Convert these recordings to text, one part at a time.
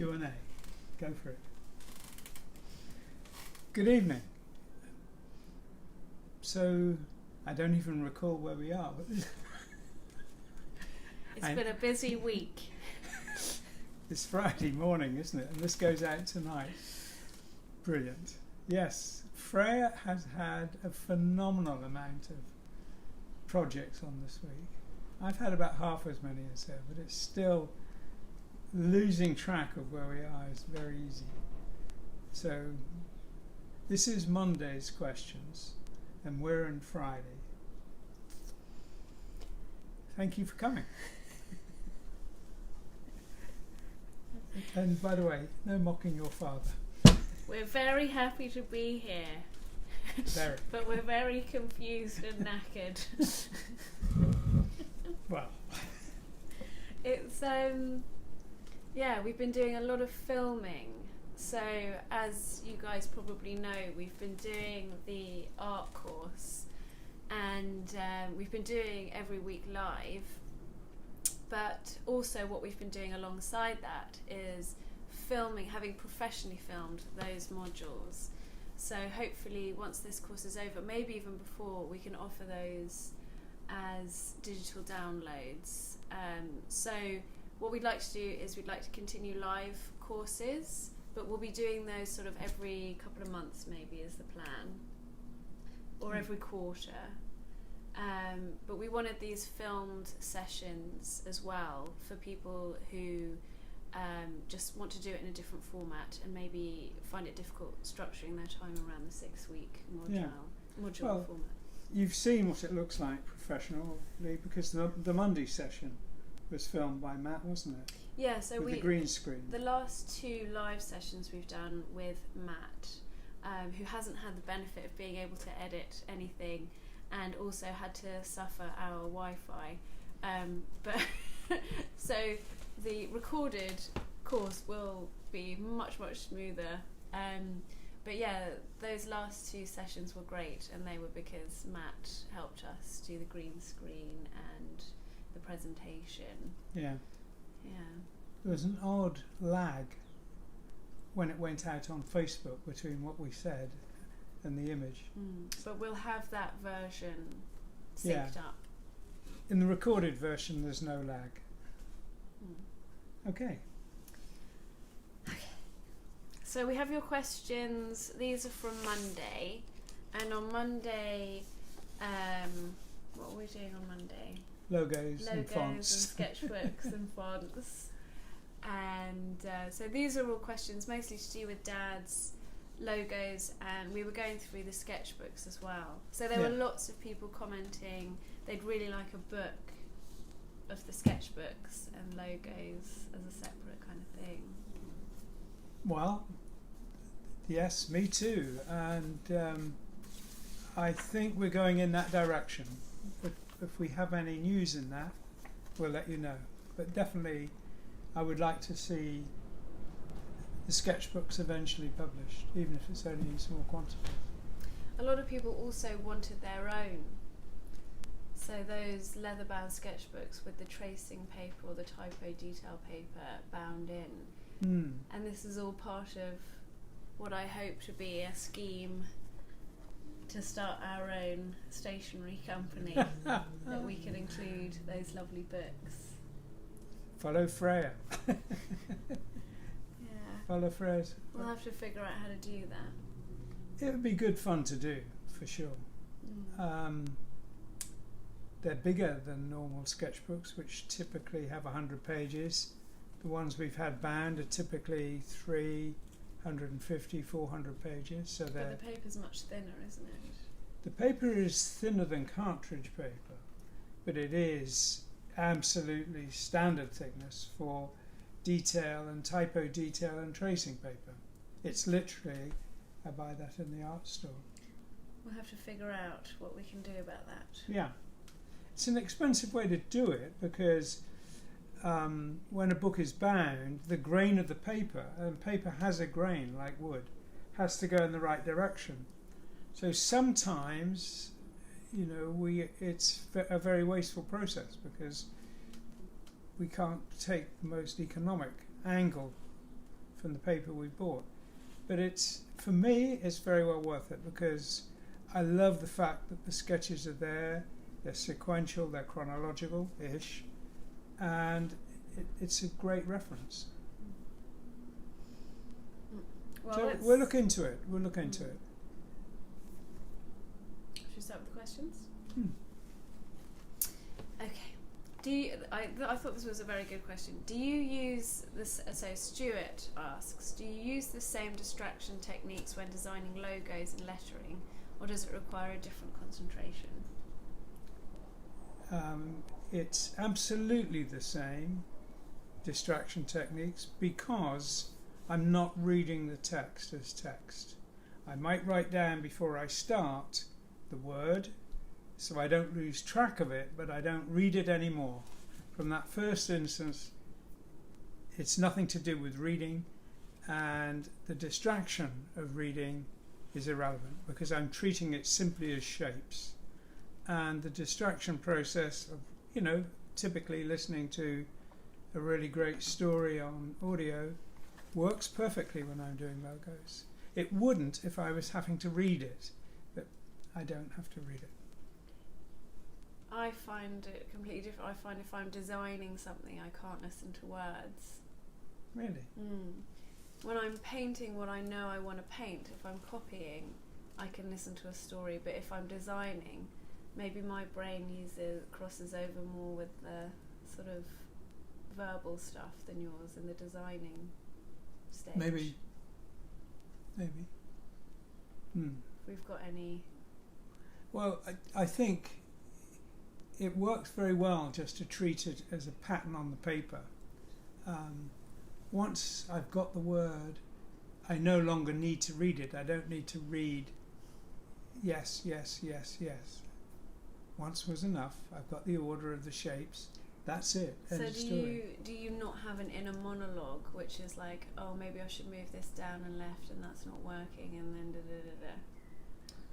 Q&A. Go for it. Good evening. So, I don't even recall where we are. But it's been a busy week. It's Friday morning, isn't it? And this goes out tonight. Brilliant. Yes, Freya has had a phenomenal amount of projects on this week. I've had about half as many as her, but it's still losing track of where we are is very easy. So this is Monday's questions and we're on Friday. Thank you for coming. And by the way, no mocking your father. We're very happy to be here. Very. But we're very confused and knackered. Well. It's we've been doing a lot of filming. So as you guys probably know, we've been doing the art course and we've been doing every week live. But also what we've been doing alongside that is filming, having professionally filmed those modules. So hopefully once this course is over, maybe even before, we can offer those as digital downloads. So what we'd like to do is we'd like to continue live courses, but we'll be doing those sort of every couple of months maybe is the plan, or every quarter. But we wanted these filmed sessions as well for people who just want to do it in a different format and maybe find it difficult structuring their time around the 6-week module format. You've seen what it looks like professionally because the Monday session was filmed by Matt, wasn't it? Yeah, so with the green screen. The last 2 live sessions we've done with Matt, who hasn't had the benefit of being able to edit anything and also had to suffer our Wi-Fi. But so the recorded course will be much, much smoother. But yeah, those last 2 sessions were great, and they were because Matt helped us do the green screen and the presentation. Yeah. Yeah. There was an odd lag when it went out on Facebook between what we said and the image. But we'll have that version synced up. In the recorded version, there's no lag. Okay. So we have your questions. These are from Monday. And on Monday, what are we doing on Monday? Logos and fonts. And sketchbooks and fonts. And so these are all questions mostly to do with Dad's logos, and we were going through the sketchbooks as well. So there were lots of people commenting they'd really like a book of the sketchbooks and logos as a separate kind of thing. Well, yes, me too. And I think we're going in that direction. But if we have any news in that, we'll let you know. But definitely, I would like to see the sketchbooks eventually published, even if it's only in small quantities. A lot of people also wanted their own. So those leather-bound sketchbooks with the tracing paper or the typo detail paper bound in. And this is all part of what I hope to be a scheme to start our own stationery company that we can include those lovely books. Follow Freya. Follow Freya's. We'll have to figure out how to do that. It would be good fun to do, for sure. They're bigger than normal sketchbooks, which typically have 100 pages. The ones we've had bound are typically 350, 400 pages. So but the paper's much thinner, isn't it? The paper is thinner than cartridge paper, but it is absolutely standard thickness for detail and typo detail and tracing paper. It's literally, I buy that in the art store. We'll have to figure out what we can do about that. Yeah. It's an expensive way to do it because when a book is bound, the grain of the paper, and paper has a grain like wood, has to go in the right direction. So sometimes, it's a very wasteful process because we can't take the most economic angle from the paper we bought. But for me, it's very well worth it because I love the fact that the sketches are there, they're sequential, they're chronological-ish, and it's a great reference. Well, so we'll look into it. We'll look into it. Should we start with the questions? Hmm. Okay. I thought this was a very good question. Do you use this? So Stuart asks, do you use the same distraction techniques when designing logos and lettering, or does it require a different concentration? It's absolutely the same distraction techniques because I'm not reading the text as text. I might write down before I start the word so I don't lose track of it, but I don't read it anymore. From that first instance, it's nothing to do with reading, and the distraction of reading is irrelevant because I'm treating it simply as shapes. And the distraction process of, typically listening to a really great story on audio works perfectly when I'm doing logos. It wouldn't if I was having to read it, but I don't have to read it. I find it completely different. I find if I'm designing something, I can't listen to words. Really? When I'm painting what I know I want to paint, if I'm copying, I can listen to a story, but if I'm designing, maybe my brain crosses over more with the sort of verbal stuff than yours in the designing stage. Maybe. If we've got any... Well, I think it works very well just to treat it as a pattern on the paper. Once I've got the word, I no longer need to read it. I don't need to read yes, yes, yes, yes. Once was enough. I've got the order of the shapes. That's it. So do you not have an inner monologue which is like, oh, maybe I should move this down and left and that's not working, and then da-da-da-da?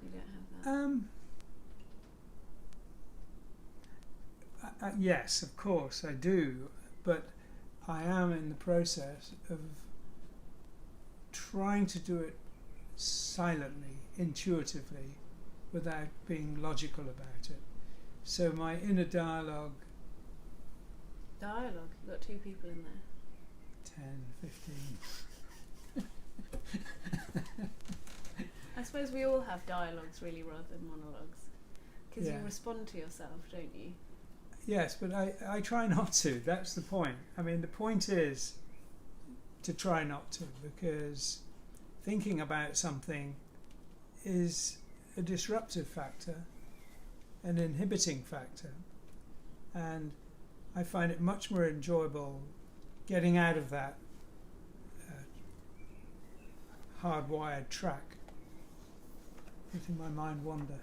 You don't have that? Yes, of course I do, but I am in the process of trying to do it silently, intuitively, without being logical about it. So my inner dialogue... Dialogue? You've got two people in there. 10, 15... I suppose we all have dialogues really rather than monologues. Because Yeah. you respond to yourself, don't you? Yes, but I try not to. That's the point. I mean, the point is to try not to, because thinking about something is a disruptive factor, an inhibiting factor, and I find it much more enjoyable getting out of that hardwired track, letting my mind wander.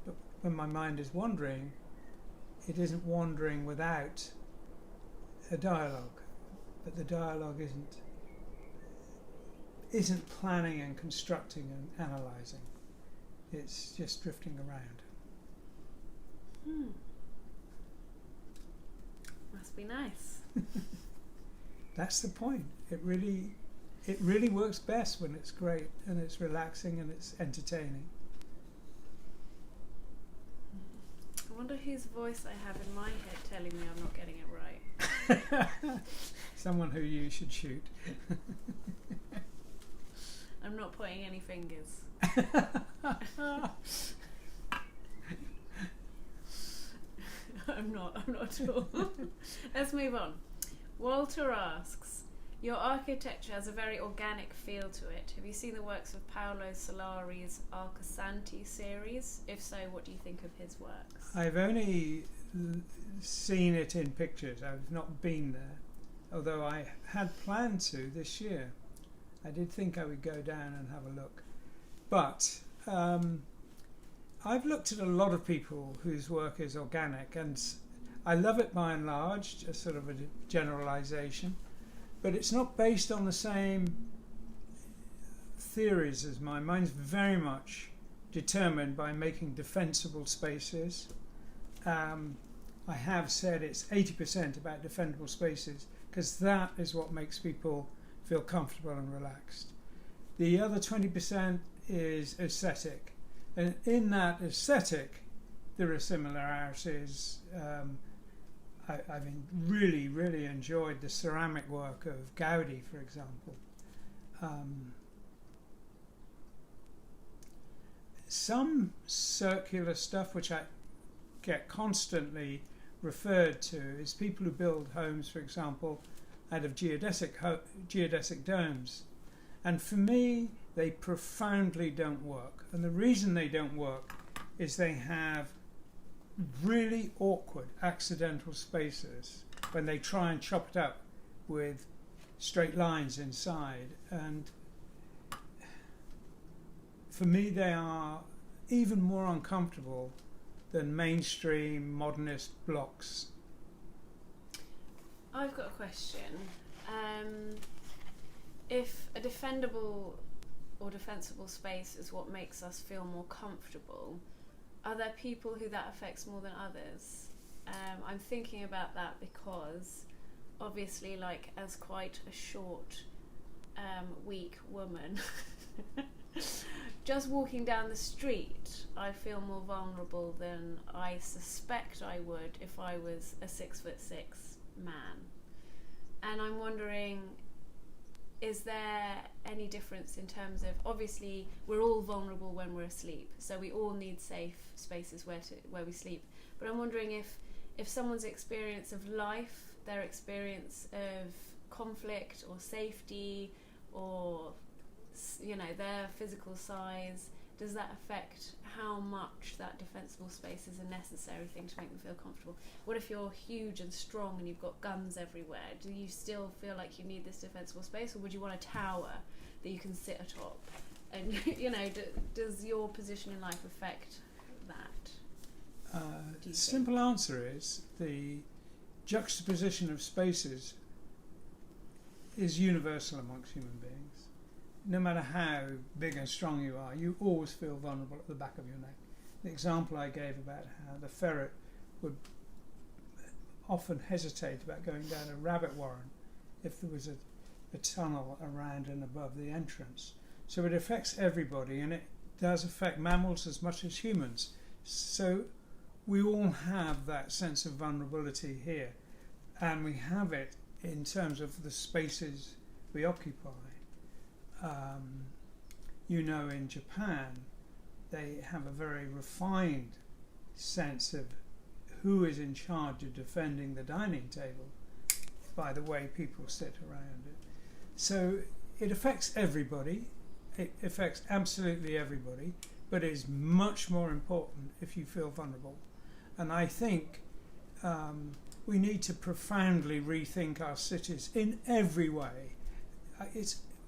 But when my mind is wandering, it isn't wandering without a dialogue, but the dialogue isn't planning and constructing and analysing. It's just drifting around. Must be nice. That's the point. It really works best when it's great and it's relaxing and it's entertaining. I wonder whose voice I have in my head telling me I'm not getting it right. Someone who you should shoot. I'm not pointing any fingers. I'm not at all. Let's move on. Walter asks, your architecture has a very organic feel to it. Have you seen the works of Paolo Solari's Arcosanti series? If so, what do you think of his works? I've only seen it in pictures. I've not been there, although I had planned to this year. I did think I would go down and have a look. But I've looked at a lot of people whose work is organic, and I love it by and large, just sort of a generalization, but it's not based on the same theories as mine. Mine's very much determined by making defensible spaces, I have said it's 80% about defendable spaces, because that is what makes people feel comfortable and relaxed. The other 20% is aesthetic, and in that aesthetic there are similarities. I've really enjoyed the ceramic work of Gaudi, for example. Some circular stuff which I get constantly referred to is people who build homes, for example, out of geodesic domes. And for me, they profoundly don't work. And the reason they don't work is they have really awkward accidental spaces when they try and chop it up with straight lines inside. And for me, they are even more uncomfortable than mainstream modernist blocks. I've got a question. If a defendable or defensible space is what makes us feel more comfortable, are there people who that affects more than others? I'm thinking about that because obviously, like, as quite a short, weak woman, just walking down the street, I feel more vulnerable than I suspect I would if I was a 6'6" man. And I'm wondering, is there any difference in terms of, obviously we're all vulnerable when we're asleep, so we all need safe spaces where we sleep, but I'm wondering if someone's experience of life, their experience of conflict or safety, or their physical size, does that affect how much that defensible space is a necessary thing to make them feel comfortable? What if you're huge and strong and you've got guns everywhere? Do you still feel like you need this defensible space, or would you want a tower that you can sit atop? And does your position in life affect that? The simple answer is the juxtaposition of spaces is universal amongst human beings. No matter how big and strong you are, you always feel vulnerable at the back of your neck. The example I gave about how the ferret would often hesitate about going down a rabbit warren if there was a tunnel around and above the entrance. So it affects everybody, and it does affect mammals as much as humans. So we all have that sense of vulnerability here, and we have it in terms of the spaces we occupy. In Japan, they have a very refined sense of who is in charge of defending the dining table by the way people sit around it. So it affects everybody. It affects absolutely everybody, but it is much more important if you feel vulnerable. And I think we need to profoundly rethink our cities in every way.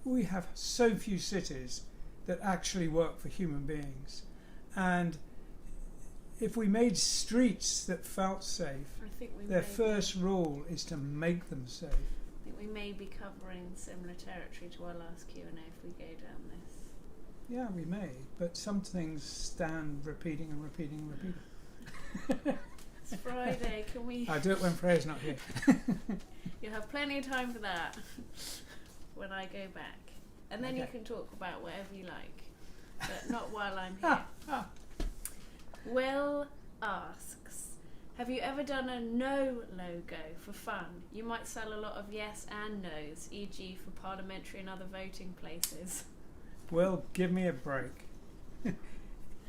We have so few cities that actually work for human beings, and if we made streets that felt safe, their first rule is to make them safe. I think we may be covering similar territory to our last Q&A if we go down this. Yeah, we may, but some things stand repeating and repeating and repeating. It's Friday, can we... I do it when Freya's not here. You'll have plenty of time for that when I go back. And then you can talk about whatever you like, but not while I'm here. Will asks, have you ever done a no logo for fun? You might sell a lot of yes and no's, e.g. for parliamentary and other voting places. Well, give me a break. Have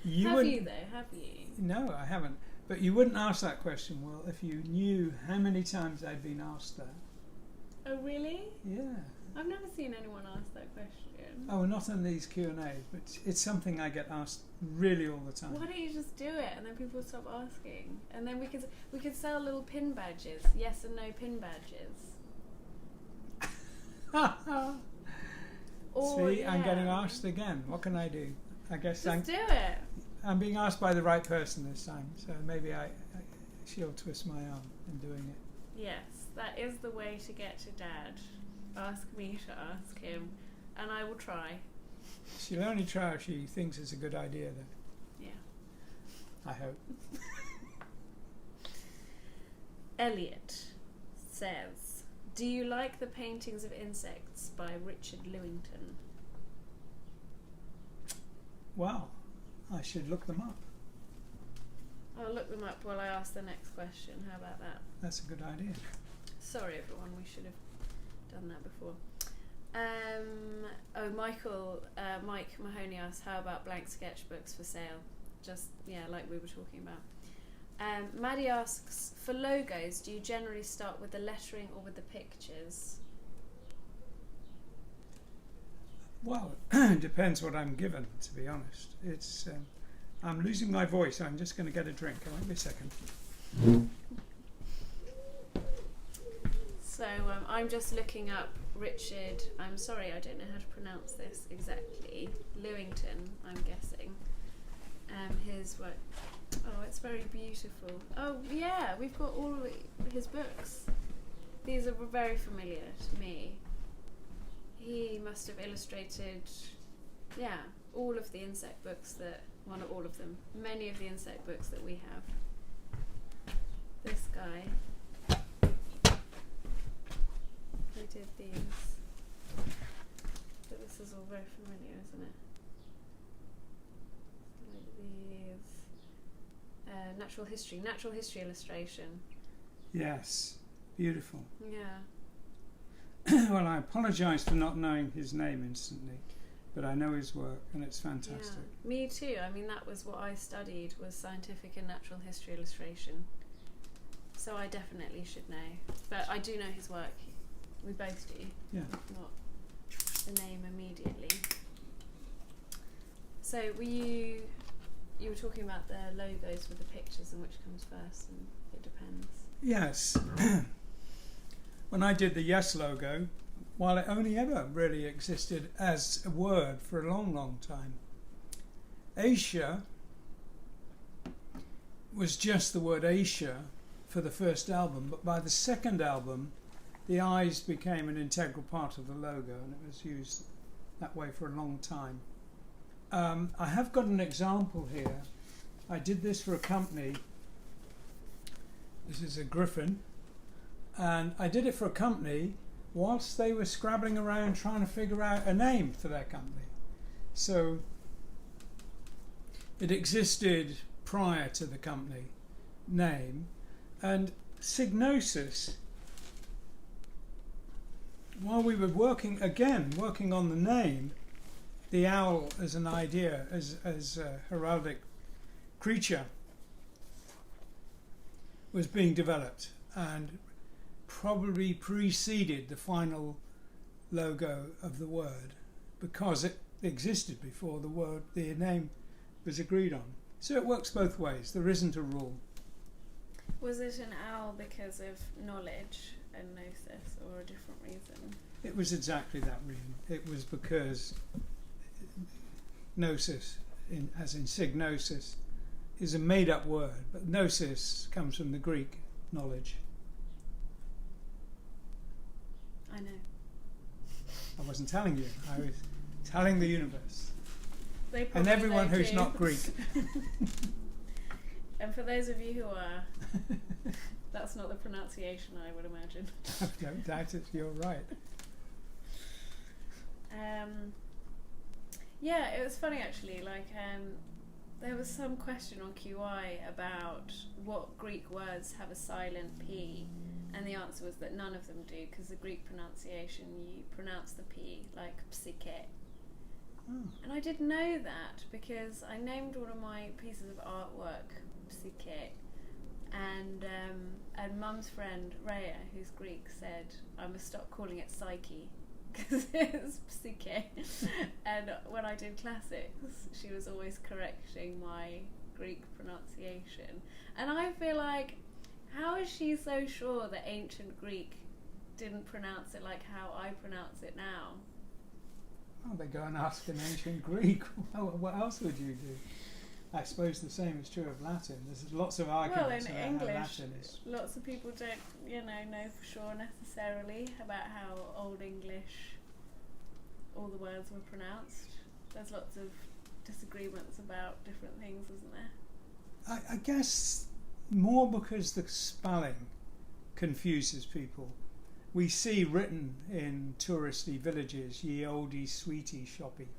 you? No, I haven't. But you wouldn't ask that question, Will, if you knew how many times I'd been asked that. Oh, really? Yeah. I've never seen anyone ask that question. Oh, not in these Q&As, but it's something I get asked really all the time. Why don't you just do it, and then people stop asking, and then we could sell little pin badges, yes and no pin badges. See, yeah. I'm getting asked again. What can I do? I guess just do it. I'm being asked by the right person this time, so maybe she'll twist my arm in doing it. Yes, that is the way to get to Dad. Ask me to ask him, and I will try. She'll only try if she thinks it's a good idea, then. Yeah. I hope. Elliot says, do you like the paintings of insects by Richard Lewington? Well, I should look them up. I'll look them up while I ask the next question. How about that? That's a good idea. Sorry everyone, we should have done that before. Mike Mahoney asks, how about blank sketchbooks for sale? Just, yeah, like we were talking about. Maddie asks, for logos, do you generally start with the lettering or with the pictures? Well, it depends what I'm given, to be honest. It's I'm losing my voice. I'm just going to get a drink. Wait me a second. So I'm just looking up Richard, I'm sorry, I don't know how to pronounce this exactly, Lewington, I'm guessing. His work. Oh, it's very beautiful. Oh, yeah, we've got all of his books. These are very familiar to me. He must have illustrated, yeah, all of the insect books that, well, not all of them, many of the insect books that we have. This guy, who did these. But this is all very familiar, isn't it? Like these. Natural history illustration. Yes, beautiful. Yeah. Well, I apologise for not knowing his name instantly, but I know his work and it's fantastic. Yeah, me too. I mean, that was what I studied, was scientific and natural history illustration. So I definitely should know. But I do know his work. We both do. Yeah. Not the name immediately. So you were talking about the logos with the pictures and which comes first, and it depends. Yes. When I did the Yes logo, while it only ever really existed as a word for a long, long time, Asia was just the word Asia for the first album, but by the second album, the eyes became an integral part of the logo, and it was used that way for a long time. I have got an example here. I did this for a company. This is a griffin. And I did it for a company whilst they were scrabbling around trying to figure out a name for their company. So it existed prior to the company name. And Signosis, while we were working on the name, the owl as an idea, as a heraldic creature, was being developed and probably preceded the final logo of the word, because it existed before the name was agreed on. So it works both ways. There isn't a rule. Was it an owl because of knowledge and gnosis, or a different reason? It was exactly that reason. It was because gnosis, as in signosis, is a made-up word, but gnosis comes from the Greek knowledge. I know. I wasn't telling you, I was telling the universe. They And everyone know who's too. not Greek. And for those of you who are, that's not the pronunciation, I would imagine. I don't doubt it, you're right. Yeah, it was funny actually, there was some question on QI about what Greek words have a silent P, and the answer was that none of them do, because the Greek pronunciation, you pronounce the P like psyche. Oh. And I didn't know that, because I named one of my pieces of artwork Psyche, and Mum's friend Rhea, who's Greek, said I must stop calling it Psyche because it's Psyche. And when I did classics, she was always correcting my Greek pronunciation, and I feel like, how is she so sure that ancient Greek didn't pronounce it like how I pronounce it now? Oh, they go and ask in ancient Greek. What else would you do? I suppose the same is true of Latin. There's lots of arguments Well, in about English, how Latin is. lots of people don't, know for sure necessarily about how Old English all the words were pronounced. There's lots of disagreements about different things, isn't there? I guess more because the spelling confuses people. We see written in touristy villages, ye oldie sweetie shoppy,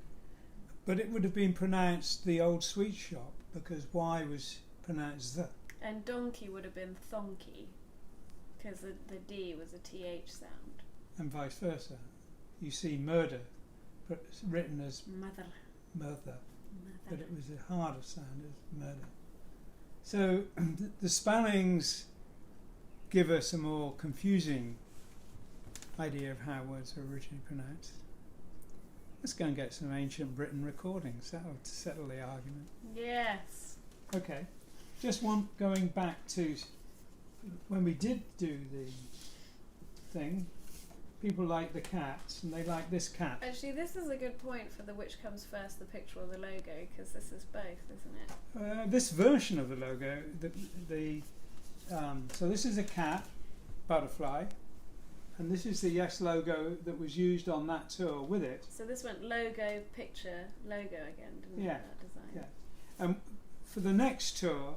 but it would have been pronounced the old sweet shop because Y was pronounced the. And donkey would have been thonky because the D was a TH sound. And vice versa. You see murder written as murder, but it was a harder sound as murder. So the spellings give us a more confusing idea of how words are originally pronounced. Let's go and get some ancient Britain recordings. That'll settle the argument. Yes. Okay. Just going back to when we did do the thing. People like the cats, and they like this cat. Actually, this is a good point for the which comes first, the picture or the logo, because this is both, isn't it? This version of the logo, so this is a cat, butterfly, and this is the Yes logo that was used on that tour with it. So this went logo, picture, logo again, didn't Yeah. it, that design? Yeah. For the next tour,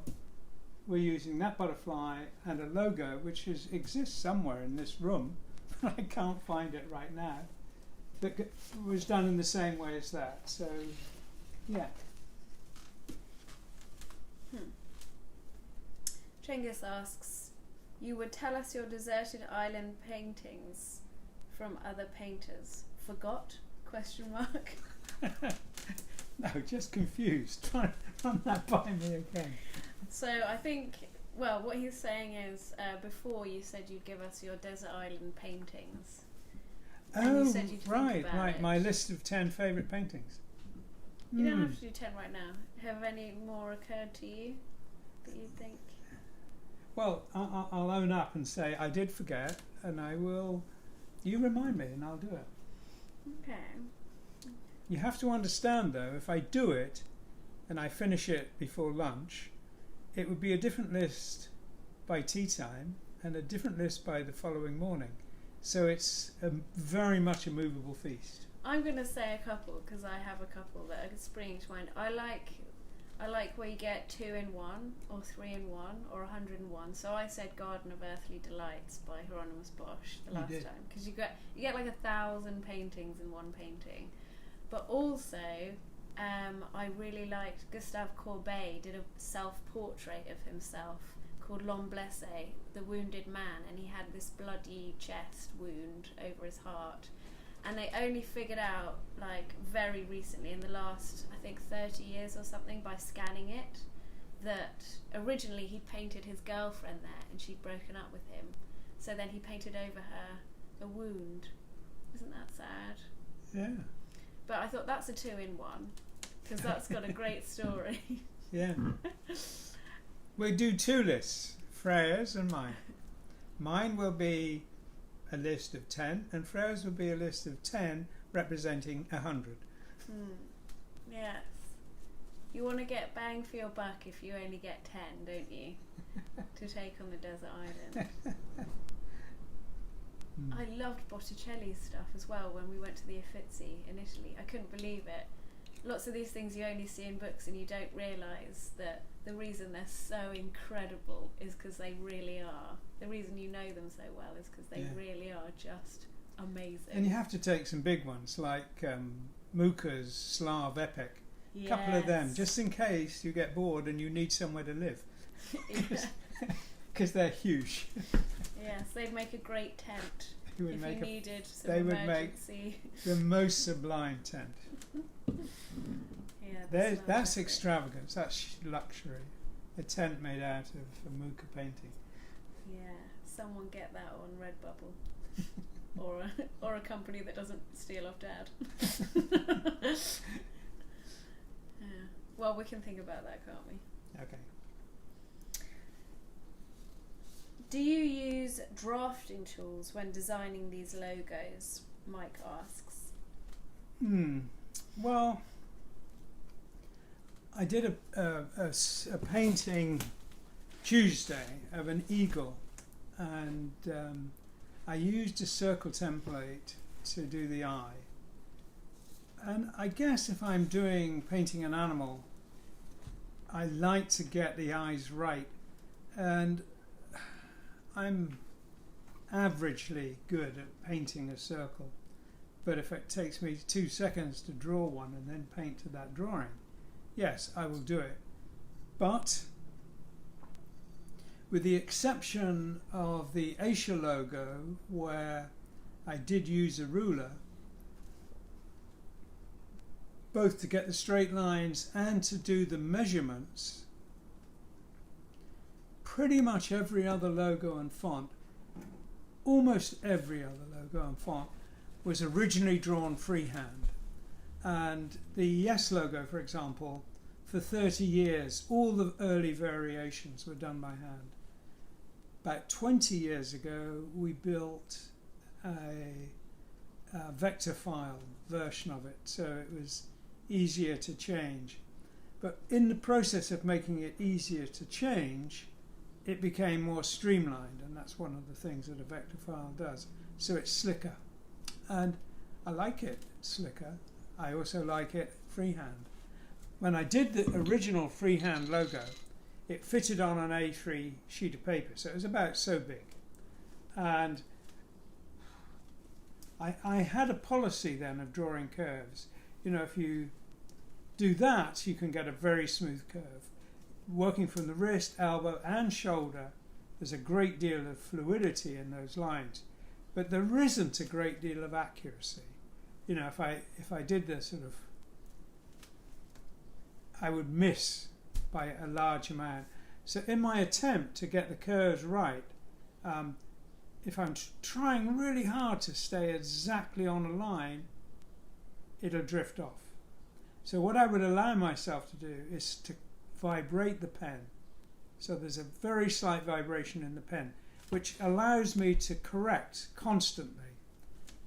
we're using that butterfly and a logo which exists somewhere in this room. I can't find it right now. That was done in the same way as that. So, yeah. Cengiz asks, you would tell us your deserted island paintings from other painters. Forgot? Question mark. No, just confused. Try to run that by me again. So I think, well, what he's saying is, before you said you'd give us your desert island paintings. And you said you'd think about it. My list of 10 favourite paintings. You don't have to do 10 right now. Have any more occurred to you that you think? Well, I'll own up and say I did forget, and I will. You remind me, and I'll do it. Okay. You have to understand, though, if I do it, and I finish it before lunch, it would be a different list by tea time and a different list by the following morning. So it's very much a movable feast. I'm going to say a couple because I have a couple that are springing to mind. I like where you get 2 in 1 or 3 in 1 or 101. So I said Garden of Earthly Delights by Hieronymus Bosch the last time because you get like 1,000 paintings in one painting. But also I really liked Gustave Courbet did a self-portrait of himself called L'Homme Blessé, the wounded man, and he had this bloody chest wound over his heart. And they only figured out, like, very recently, in the last, I think, 30 years or something, by scanning it, that originally he painted his girlfriend there and she'd broken up with him. So then he painted over her a wound. Isn't that sad? Yeah. But I thought that's a 2 in 1, because that's got a great story. Yeah. We do 2 lists, Freya's and mine. Mine will be a list of 10, and Freya's will be a list of 10 representing 100. Yes. You want to get bang for your buck if you only get 10, don't you? To take on the desert island. I loved Botticelli's stuff as well when we went to the Uffizi in Italy. I couldn't believe it. Lots of these things you only see in books and you don't realise that the reason they're so incredible is because they really are. The reason you know them so well is because they really are just amazing. And you have to take some big ones like Mucha's Slav Epic. A couple of them, just in case you get bored and you need somewhere to live. Because they're huge. Yes, they'd make a great tent if you needed some they emergency. would make the most sublime tent. Yeah, that's extravagance, that's luxury. A tent made out of a Mucha painting. Yeah, someone get that on Redbubble. or a company that doesn't steal off Dad. Yeah. Well, we can think about that, can't we? Okay. Do you use drafting tools when designing these logos? Mike asks. Well, I did a painting Tuesday of an eagle, and I used a circle template to do the eye. And I guess if I'm painting an animal, I like to get the eyes right, and I'm averagely good at painting a circle. But if it takes me 2 seconds to draw one and then paint to that drawing, yes, I will do it. But with the exception of the Asia logo, where I did use a ruler, both to get the straight lines and to do the measurements, pretty much every other logo and font, almost every other logo and font, was originally drawn freehand. And the Yes logo, for example, for 30 years, all the early variations were done by hand. About 20 years ago, we built a vector file version of it, so it was easier to change. But in the process of making it easier to change, it became more streamlined, and that's one of the things that a vector file does. So it's slicker. And I like it slicker. I also like it freehand. When I did the original freehand logo, it fitted on an A3 sheet of paper, so it was about so big. And I had a policy then of drawing curves. You know, if you do that, you can get a very smooth curve. Working from the wrist, elbow and shoulder, there's a great deal of fluidity in those lines. But there isn't a great deal of accuracy. You know, if I did this sort of, I would miss by a large amount. So in my attempt to get the curves right, if I'm trying really hard to stay exactly on a line, it'll drift off. So what I would allow myself to do is to vibrate the pen. So there's a very slight vibration in the pen, which allows me to correct constantly.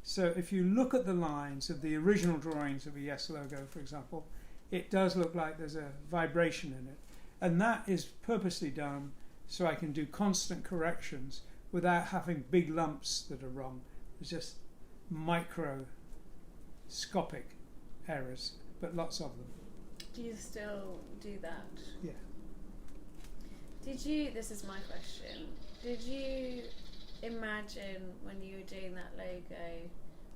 So if you look at the lines of the original drawings of a Yes logo, for example, it does look like there's a vibration in it. And that is purposely done so I can do constant corrections without having big lumps that are wrong. It's just microscopic errors, but lots of them. Do you still do that? Yeah. This is my question, did you imagine when you were doing that logo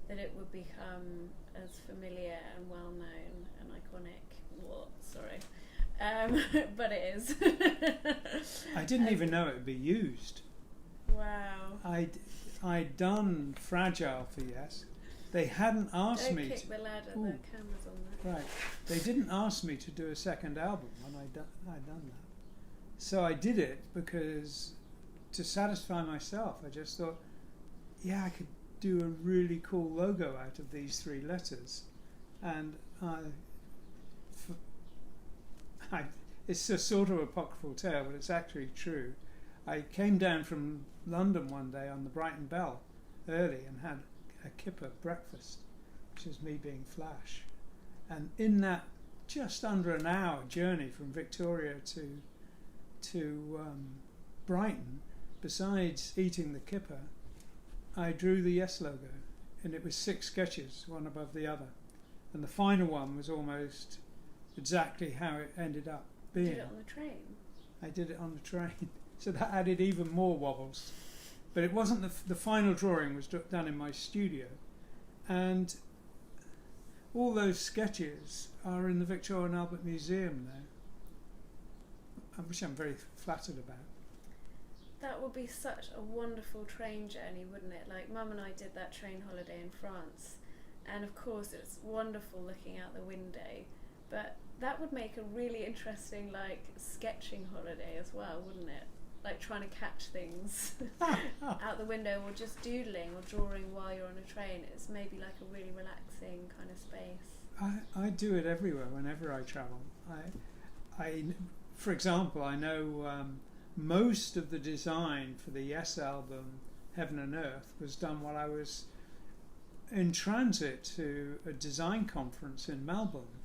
that it would become as familiar and well known and iconic? But it is. I didn't even know it would be used. Wow. I'd done Fragile for Yes. They hadn't asked Don't me kick the ladder, the camera's on there. Right. They didn't ask me to do a second album when I'd done that. So I did it because to satisfy myself, I just thought, yeah, I could do a really cool logo out of these 3 letters. And it's a sort of apocryphal tale, but it's actually true. I came down from London one day on the Brighton Bell early and had a kipper breakfast, which is me being Flash. And in that just under an hour journey from Victoria to Brighton, besides eating the kipper, I drew the Yes logo, and it was 6 sketches, one above the other. And the final one was almost exactly how it ended up being. You did it on the train? I did it on the train. So that added even more wobbles. But it wasn't the final drawing was done in my studio. And all those sketches are in the Victoria and Albert Museum now, which I'm very flattered about. That would be such a wonderful train journey, wouldn't it? Like, Mum and I did that train holiday in France, and of course it's wonderful looking out the window, but that would make a really interesting, like, sketching holiday as well, wouldn't it? Like, trying to catch things out the window, or just doodling or drawing while you're on a train. It's maybe like a really relaxing kind of space. I do it everywhere whenever I travel. For example, I know most of the design for the Yes album, Heaven and Earth, was done while I was in transit to a design conference in Melbourne,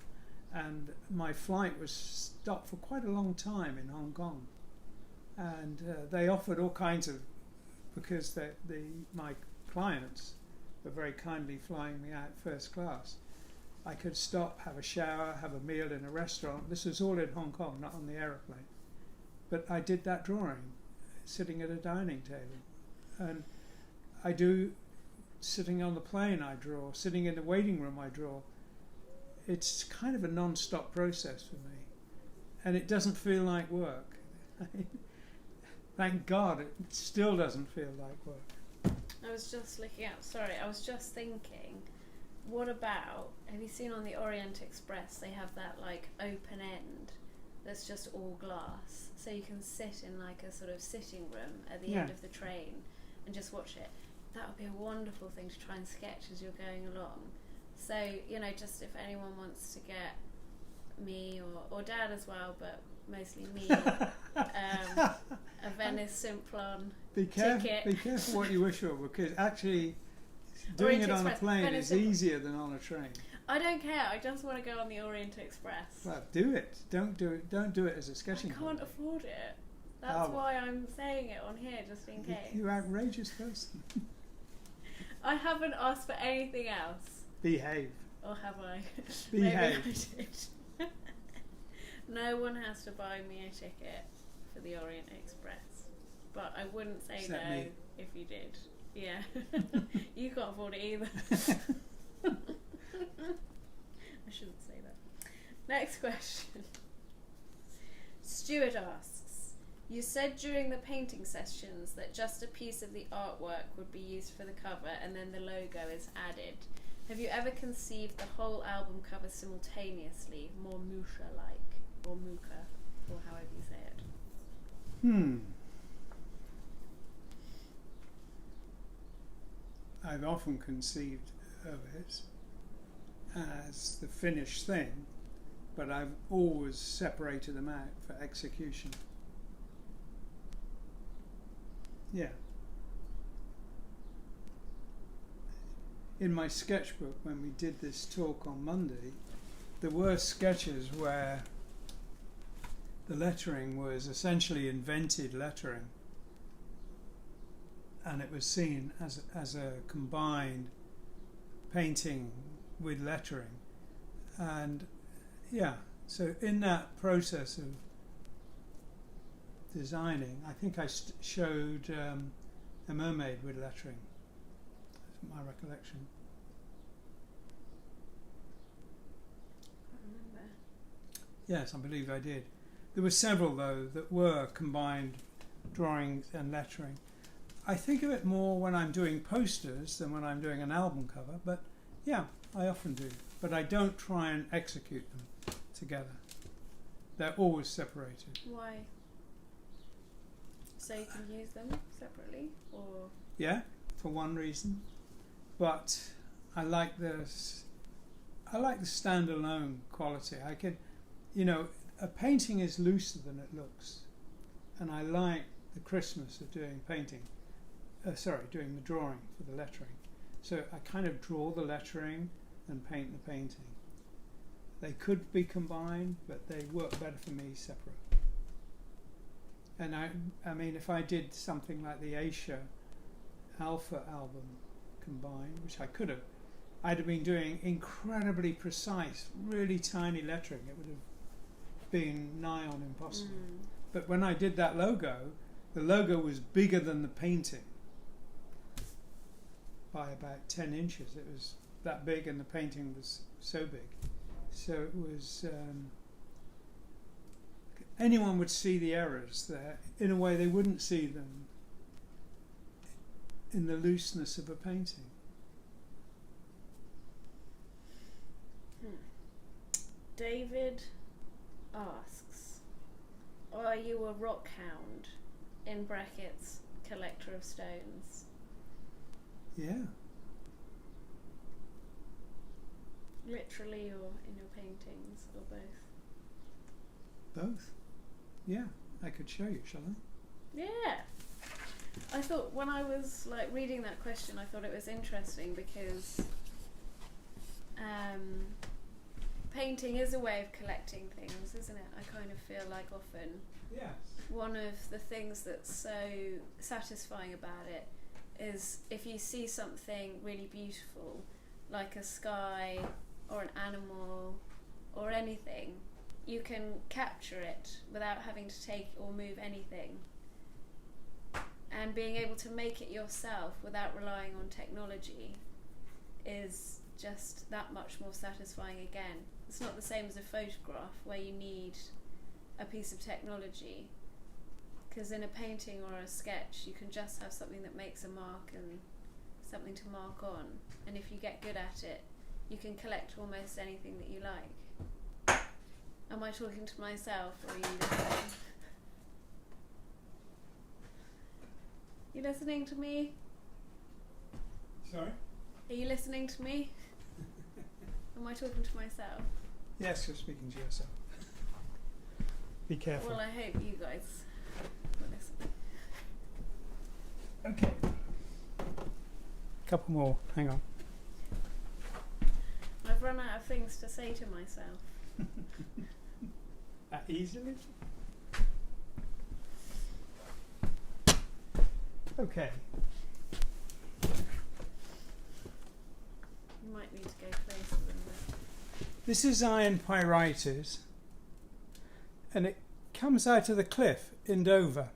and my flight was stopped for quite a long time in Hong Kong, and they offered all kinds of, because my clients were very kindly flying me out first class, I could stop, have a shower, have a meal in a restaurant. This was all in Hong Kong, not on the aeroplane. But I did that drawing, sitting at a dining table. And I do. Sitting on the plane, I draw. Sitting in the waiting room, I draw. It's kind of a non-stop process for me, and it doesn't feel like work. Thank God, it still doesn't feel like work. I was just looking up. Sorry, I was just thinking. What about? Have you seen on the Orient Express? They have that like open end that's just all glass, so you can sit in like a sort of sitting room at the end of the train and just watch it. That would be a wonderful thing to try and sketch as you're going along. So, you know, just if anyone wants to get me or Dad as well, but mostly me, a Venice Simplon ticket. Be careful what you wish for, because actually doing Orient it on a Express, plane Venice is easier than on a train. I don't care. I just want to go on the Orient Express. Well, do it. Don't do it. Don't do it as a sketching. I can't afford it. That's why I'm saying it on here, just in case. You outrageous person. I haven't asked for anything else. Behave. Or have I? Behave. Maybe I did. No one has to buy me a ticket for the Orient Express. But I wouldn't say Except no me. if you did. Yeah. You can't afford it either. I shouldn't say that. Next question. Stuart asks, you said during the painting sessions that just a piece of the artwork would be used for the cover and then the logo is added. Have you ever conceived the whole album cover simultaneously, more Musha-like, or Muka, or however you say it? I've often conceived of it as the finished thing, but I've always separated them out for execution. Yeah. In my sketchbook, when we did this talk on Monday, there were sketches where the lettering was essentially invented lettering, and it was seen as a combined painting with lettering. And yeah, so in that process of designing, I think I showed a mermaid with lettering. That's my recollection. I can't remember. Yes, I believe I did. There were several, though, that were combined drawings and lettering. I think of it more when I'm doing posters than when I'm doing an album cover, but yeah, I often do. But I don't try and execute them together. They're always separated. Why? So you can use them separately, or? Yeah, for one reason. But I like the standalone quality. I can, a painting is looser than it looks, and I like the crispness of doing painting. Doing the drawing for the lettering. So I kind of draw the lettering and paint the painting. They could be combined, but they work better for me separate. And I mean, if I did something like the Asia Alpha album combined, which I could have, I'd have been doing incredibly precise, really tiny lettering. It would have been nigh on impossible. But when I did that logo, the logo was bigger than the painting by about 10 inches. It was that big, and the painting was so big. So it was, anyone would see the errors there in a way they wouldn't see them in the looseness of a painting. David asks, are you a rock hound, in brackets, collector of stones? Yeah. Literally, or in your paintings, or both? Both. Yeah, I could show you, shall I? Yeah. I thought when I was reading that question, I thought it was interesting because painting is a way of collecting things, isn't it? I kind of feel like often Yes. one of the things that's so satisfying about it is if you see something really beautiful, like a sky or an animal or anything, you can capture it without having to take or move anything. and being able to make it yourself without relying on technology is just that much more satisfying again. It's not the same as a photograph where you need a piece of technology, because in a painting or a sketch you can just have something that makes a mark and something to mark on, and if you get good at it you can collect almost anything that you like. Am I talking to myself or are you listening? You listening to me? Sorry? Are you listening to me? Am I talking to myself? Yes, you're speaking to yourself. Be careful. Well, I hope you guys will listen. Okay. Couple more. Hang on. I've run out of things to say to myself. Easily? Okay. You might need to go closer than that. This is iron pyrites, and it comes out of the cliff in Dover.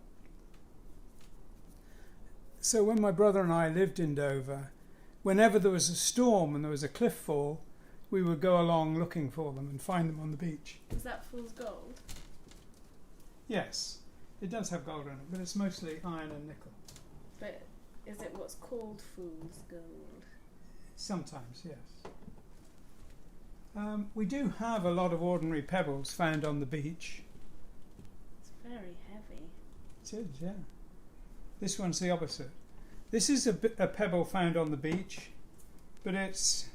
So when my brother and I lived in Dover, whenever there was a storm and there was a cliff fall, we would go along looking for them and find them on the beach. Is that fool's gold? Yes, it does have gold in it, but it's mostly iron and nickel. But is it what's called fool's gold? Sometimes, yes. We do have a lot of ordinary pebbles found on the beach. It's very heavy. It is, yeah. This one's the opposite. This is a pebble found on the beach, but it's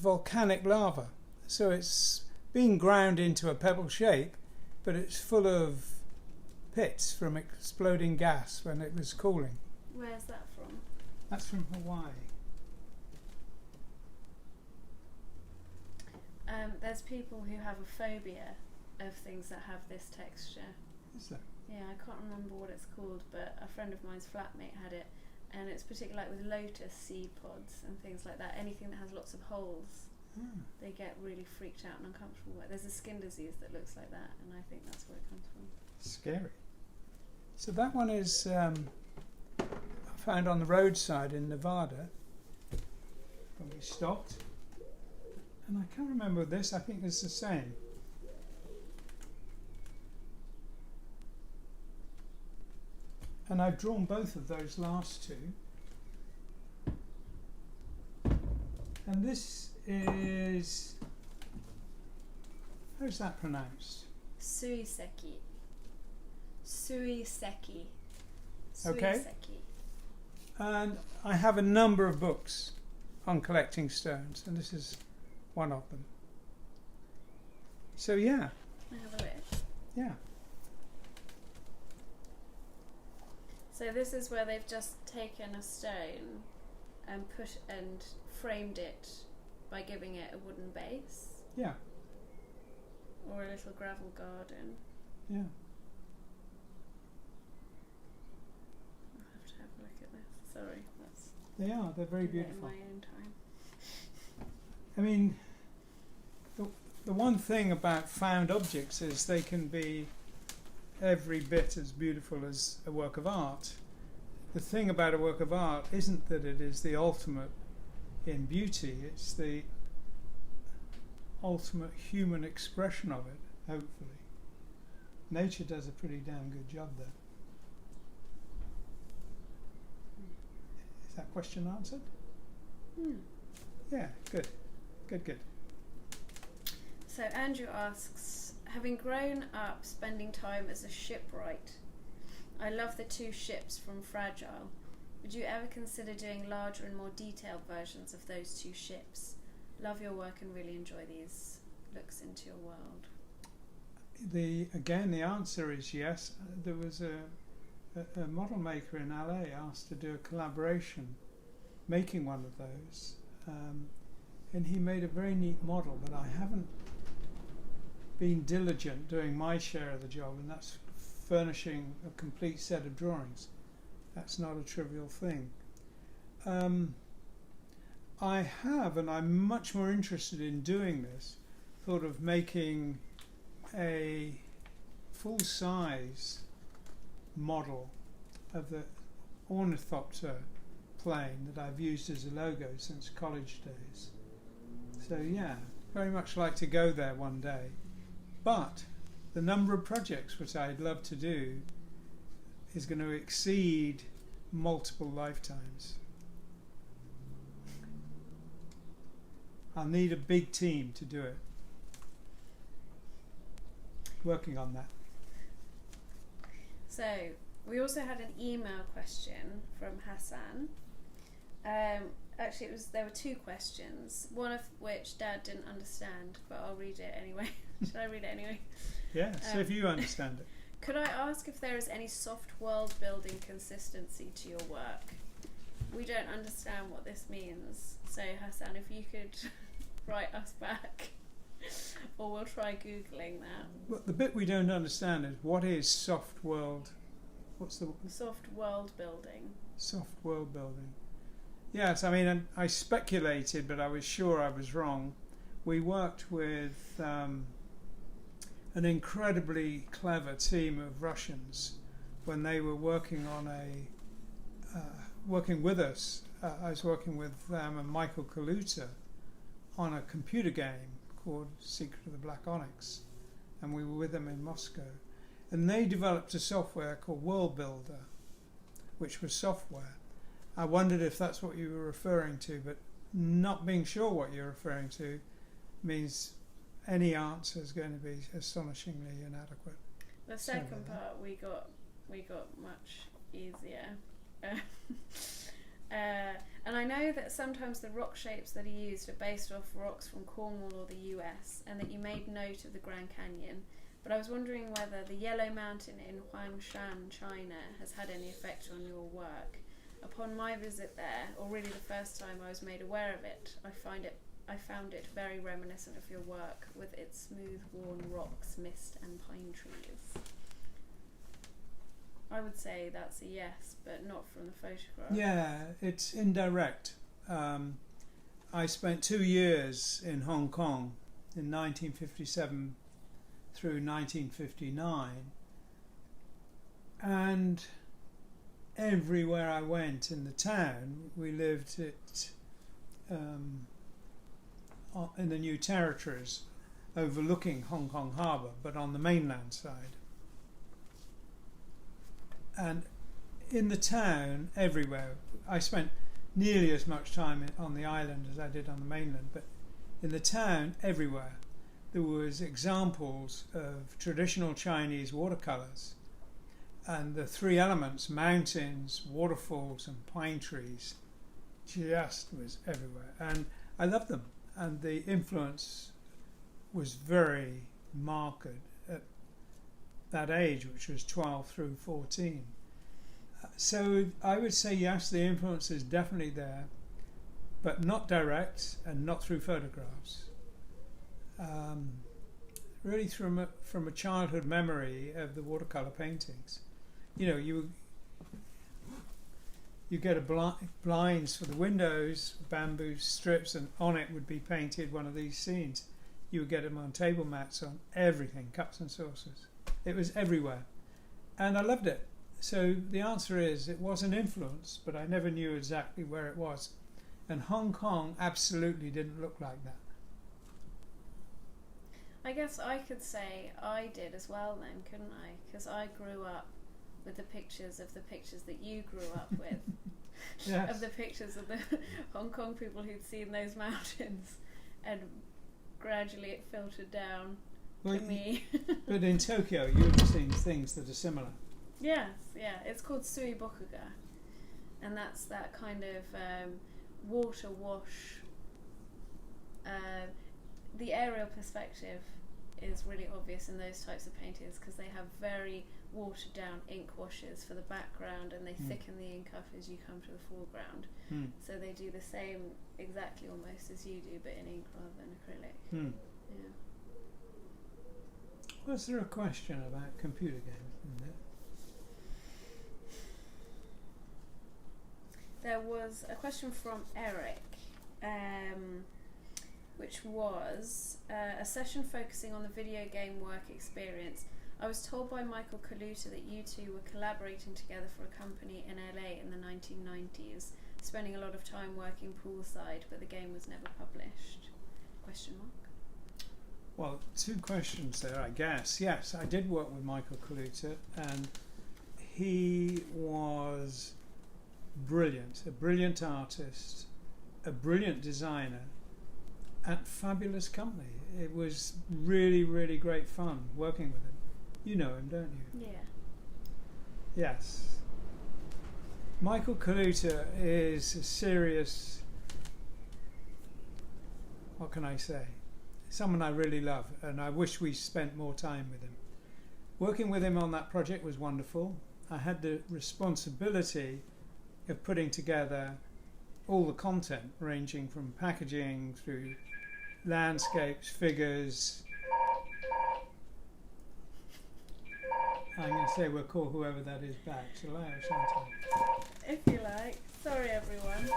volcanic lava. So it's being ground into a pebble shape, but it's full of pits from exploding gas when it was cooling. Where's that from? That's from Hawaii. There's people who have a phobia of things that have this texture. Is there? Yeah, I can't remember what it's called, but a friend of mine's flatmate had it, and it's particularly like with lotus seed pods and things like that. Anything that has lots of holes, they get really freaked out and uncomfortable with. There's a skin disease that looks like that, and I think that's where it comes from. Scary. So that one is found on the roadside in Nevada when we stopped. And I can't remember this, I think it's the same. And I've drawn both of those last two. And this is, how's that pronounced? Suiseki. Suiseki. Okay. Suiseki. And I have a number of books on collecting stones, and this is one of them. So yeah. I have a look. Yeah. So this is where they've just taken a stone and framed it by giving it a wooden base. Yeah. Or a little gravel garden. Yeah. I'll have to have a look at this. Sorry, that's They're very in beautiful. my own time. I mean, the one thing about found objects is they can be every bit as beautiful as a work of art. The thing about a work of art isn't that it is the ultimate in beauty, it's the ultimate human expression of it, hopefully. Nature does a pretty damn good job there. Is that question answered? Yeah, good. Good. So Andrew asks, having grown up spending time as a shipwright, I love the two ships from Fragile. Would you ever consider doing larger and more detailed versions of those two ships? Love your work and really enjoy these looks into your world. The answer is yes. There was a model maker in LA asked to do a collaboration making one of those, and he made a very neat model, but I haven't been diligent doing my share of the job, and that's furnishing a complete set of drawings. That's not a trivial thing. I have, and I'm much more interested in doing this, thought of making a full-size model of the Ornithopter plane that I've used as a logo since college days. So yeah, very much like to go there one day. But the number of projects which I'd love to do is going to exceed multiple lifetimes. I'll need a big team to do it. Working on that. So we also had an email question from Hassan. Actually, there were two questions, one of which Dad didn't understand, but I'll read it anyway. Should I read it anyway? Yeah, so if you understand it. Could I ask if there is any soft world building consistency to your work? We don't understand what this means. So Hassan, if you could write us back, or we'll try Googling that. Well, the bit we don't understand is what is soft world? What's the soft world building? Soft world building. Yes, I mean, I speculated, but I was sure I was wrong. We worked with an incredibly clever team of Russians when they were working on working with us. I was working with them and Michael Kaluta on a computer game called Secret of the Black Onyx, and we were with them in Moscow. And they developed a software called World Builder, which was software. I wondered if that's what you were referring to, but not being sure what you're referring to means any answer is going to be astonishingly inadequate. The second part we got much easier. And I know that sometimes the rock shapes that are used are based off rocks from Cornwall or the US, and that you made note of the Grand Canyon. But I was wondering whether the Yellow Mountain in Huangshan, China, has had any effect on your work. Upon my visit there, or really the first time I was made aware of it, I found it very reminiscent of your work, with its smooth, worn rocks, mist and pine trees. I would say that's a yes, but not from the photograph. Yeah, it's indirect. I spent 2 years in Hong Kong in 1957 through 1959, and everywhere I went in the town, we lived in the New Territories, overlooking Hong Kong Harbour, but on the mainland side. And in the town, everywhere, I spent nearly as much time on the island as I did on the mainland, but in the town, everywhere, there was examples of traditional Chinese watercolours, and the three elements, mountains, waterfalls and pine trees, just was everywhere. And I loved them, and the influence was very marked at that age, which was 12 through 14. So I would say yes, the influence is definitely there, but not direct and not through photographs. Really from a childhood memory of the watercolour paintings. You know, you get blinds for the windows, bamboo strips, and on it would be painted one of these scenes. You would get them on table mats, on everything, cups and saucers. It was everywhere, and I loved it. So the answer is it was an influence, but I never knew exactly where it was. And Hong Kong absolutely didn't look like that. I guess I could say I did as well then, couldn't I? Because I grew up with the pictures that you grew up with. Yes. Of the pictures of the Hong Kong people who'd seen those mountains, and gradually it filtered down to me. But in Tokyo you would have seen things that are similar. Yes, yeah. It's called Sui Bokuga, and that's that kind of water wash. The aerial perspective is really obvious in those types of paintings because they have very watered down ink washes for the background, and they thicken the ink up as you come to the foreground. So they do the same exactly almost as you do, but in ink rather than acrylic. Yeah. Was there a question about computer games in there? There was a question from Eric, which was a session focusing on the video game work experience. I was told by Michael Kaluta that you two were collaborating together for a company in LA in the 1990s, spending a lot of time working poolside, but the game was never published. Question mark. Well, two questions there, I guess. Yes, I did work with Michael Kaluta, and he was brilliant, a brilliant artist, a brilliant designer, at fabulous company. It was really, really great fun working with him. You know him, don't you? Yeah. Yes. Michael Kaluta is a serious, what can I say? Someone I really love, and I wish we spent more time with him. Working with him on that project was wonderful. I had the responsibility of putting together all the content, ranging from packaging through landscapes, figures. I'm going to say we'll call whoever that is back. Shall I or shan't I? If you like. Sorry, everyone.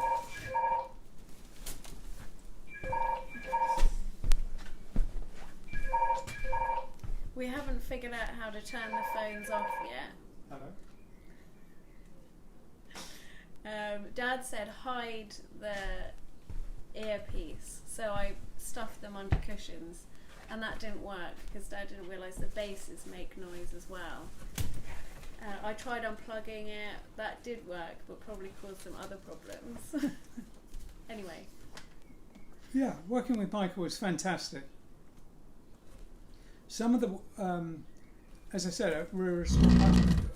We haven't figured out how to turn the phones off yet. Hello. Dad said hide the earpiece, so I stuffed them under cushions, and that didn't work because Dad didn't realise the basses make noise as well. I tried unplugging it, that did work, but probably caused some other problems. Anyway. Yeah, working with Michael was fantastic. Some of the, as I said,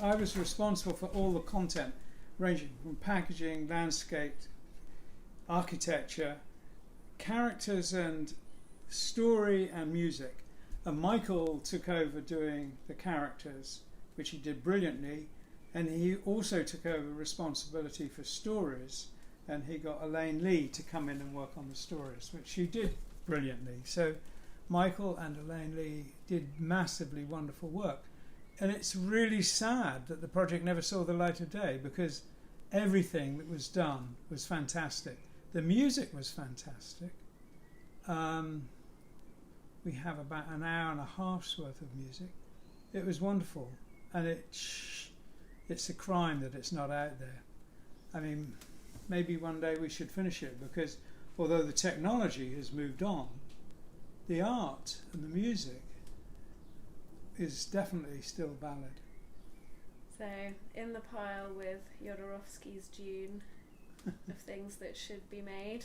I was responsible for all the content, ranging from packaging, landscape, architecture, characters and story and music. And Michael took over doing the characters, which he did brilliantly, and he also took over responsibility for stories, and he got Elaine Lee to come in and work on the stories, which she did brilliantly. So Michael and Elaine Lee did massively wonderful work. And it's really sad that the project never saw the light of day, because everything that was done was fantastic. The music was fantastic. We have about an hour and a half's worth of music. It was wonderful. And it's a crime that it's not out there. I mean, maybe one day we should finish it, because although the technology has moved on, the art and the music is definitely still valid. So, in the pile with Jodorowsky's Dune of things that should be made.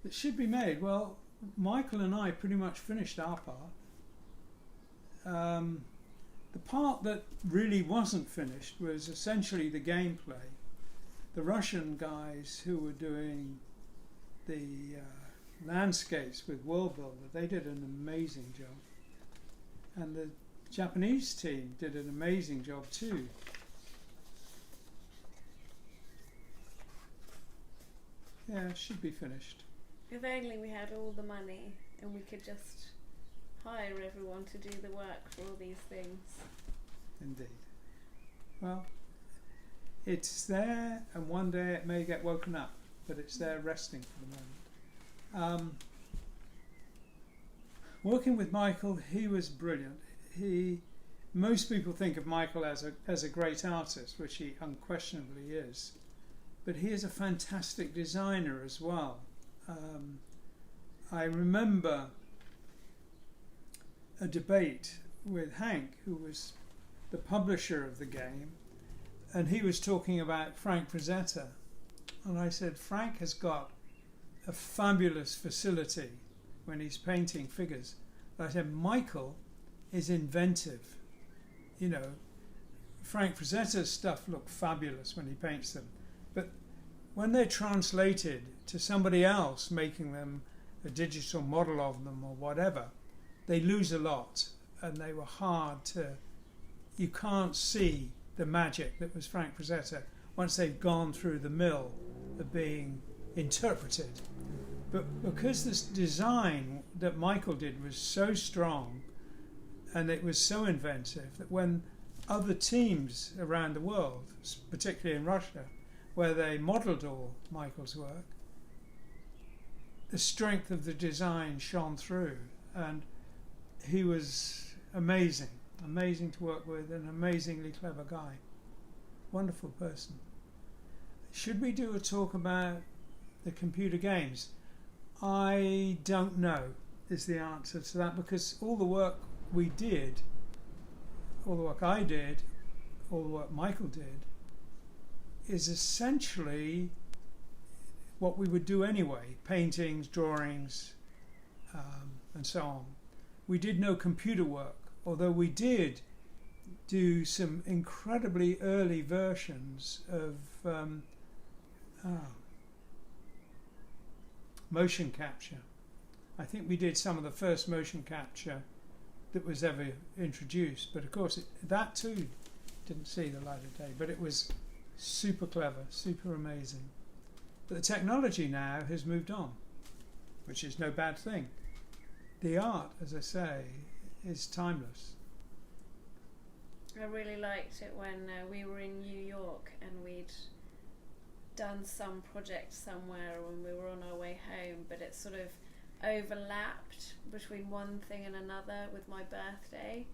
That should be made. Well, Michael and I pretty much finished our part. The part that really wasn't finished was essentially the gameplay. The Russian guys who were doing the landscapes with World Builder, they did an amazing job. And the Japanese team did an amazing job too. Yeah, it should be finished. If only we had all the money and we could just hire everyone to do the work for all these things. Indeed. Well, it's there, and one day it may get woken up, but it's there resting for the moment. Working with Michael, he was brilliant. Most people think of Michael as a great artist, which he unquestionably is, but he is a fantastic designer as well. I remember a debate with Hank, who was the publisher of the game, and he was talking about Frank Frazetta, and I said, Frank has got a fabulous facility when he's painting figures. I said, Michael is inventive. You know, Frank Frazetta's stuff looked fabulous when he paints them, but when they're translated to somebody else making them a digital model of them or whatever, they lose a lot, and they were hard to, you can't see the magic that was Frank Frazetta once they've gone through the mill of being interpreted. But because this design that Michael did was so strong and it was so inventive, that when other teams around the world, particularly in Russia, where they modelled all Michael's work, the strength of the design shone through, and he was amazing. amazing to work with, an amazingly clever guy, wonderful person. Should we do a talk about the computer games? I don't know is the answer to that, because all the work we did, all the work I did, all the work Michael did, is essentially what we would do anyway, paintings, drawings, and so on. We did no computer work, although we did do some incredibly early versions of motion capture. I think we did some of the first motion capture that was ever introduced, but of course that too didn't see the light of day, but it was super clever, super amazing. But the technology now has moved on, which is no bad thing. The art, as I say, is timeless. I really liked it when we were in New York and we'd done some project somewhere when we were on our way home, but it sort of overlapped between one thing and another with my birthday.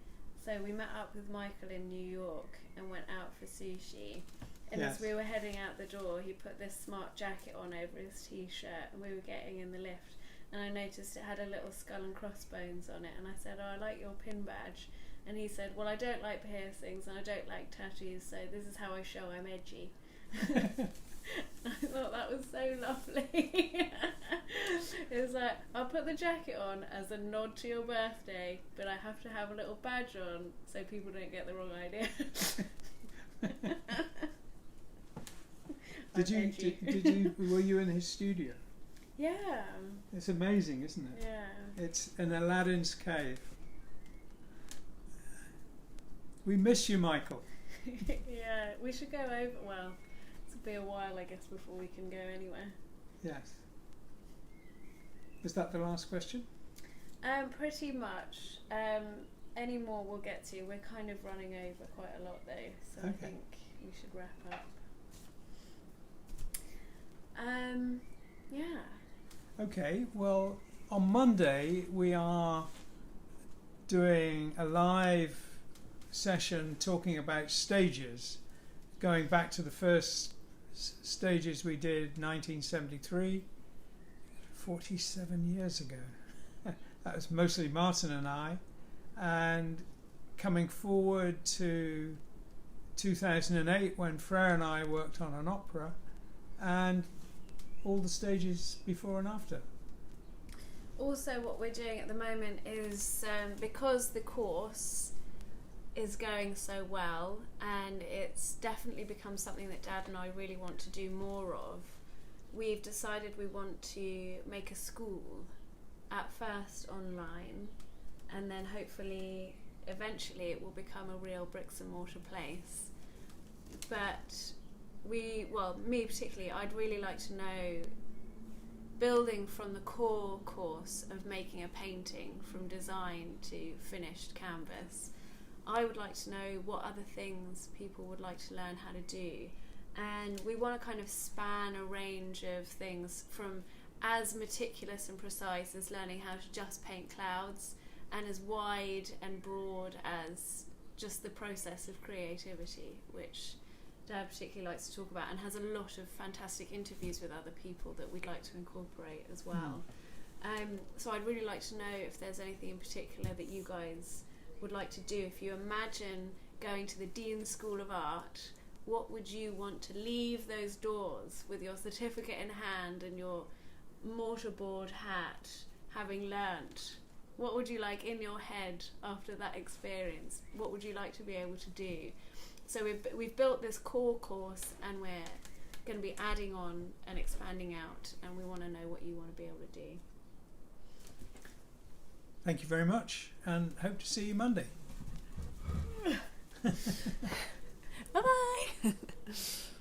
So we met up with Michael in New York and went out for sushi. And Yes. as we were heading out the door, he put this smart jacket on over his t-shirt, and we were getting in the lift. And I noticed it had a little skull and crossbones on it. And I said, "Oh, I like your pin badge." And he said, "Well, I don't like piercings and I don't like tattoos, so this is how I show I'm edgy." I thought that was so lovely. It was like, I'll put the jacket on as a nod to your birthday, but I have to have a little badge on so people don't get the wrong idea. Were you in his studio? Yeah. It's amazing, isn't it? Yeah. It's an Aladdin's cave. We miss you, Michael. Yeah, we should go over. Well, it'll be a while, I guess, before we can go anywhere. Yes. Was that the last question? Pretty much. Any more we'll get to. We're kind of running over quite a lot though, so Okay. I think we should wrap up. Yeah. Okay, well, on Monday we are doing a live session talking about stages, going back to the first stages we did 1973, 47 years ago. That was mostly Martin and I, and coming forward to 2008 when Freya and I worked on an opera, and all the stages before and after. Also, what we're doing at the moment is because the course is going so well, and it's definitely become something that Dad and I really want to do more of, we've decided we want to make a school, at first online, and then hopefully eventually it will become a real bricks and mortar place. But me particularly, I'd really like to know, building from the core course of making a painting from design to finished canvas, I would like to know what other things people would like to learn how to do. And we want to kind of span a range of things, from as meticulous and precise as learning how to just paint clouds, and as wide and broad as just the process of creativity, which Dad particularly likes to talk about, and has a lot of fantastic interviews with other people that we'd like to incorporate as well. So I'd really like to know if there's anything in particular that you guys would like to do. If you imagine going to the Dean's School of Art, what would you want to leave those doors with your certificate in hand and your mortarboard hat, having learnt? What would you like in your head after that experience? What would you like to be able to do? So we've built this core course, and we're going to be adding on and expanding out, and we want to know what you want to be able to do. Thank you very much, and hope to see you Monday. Bye-bye!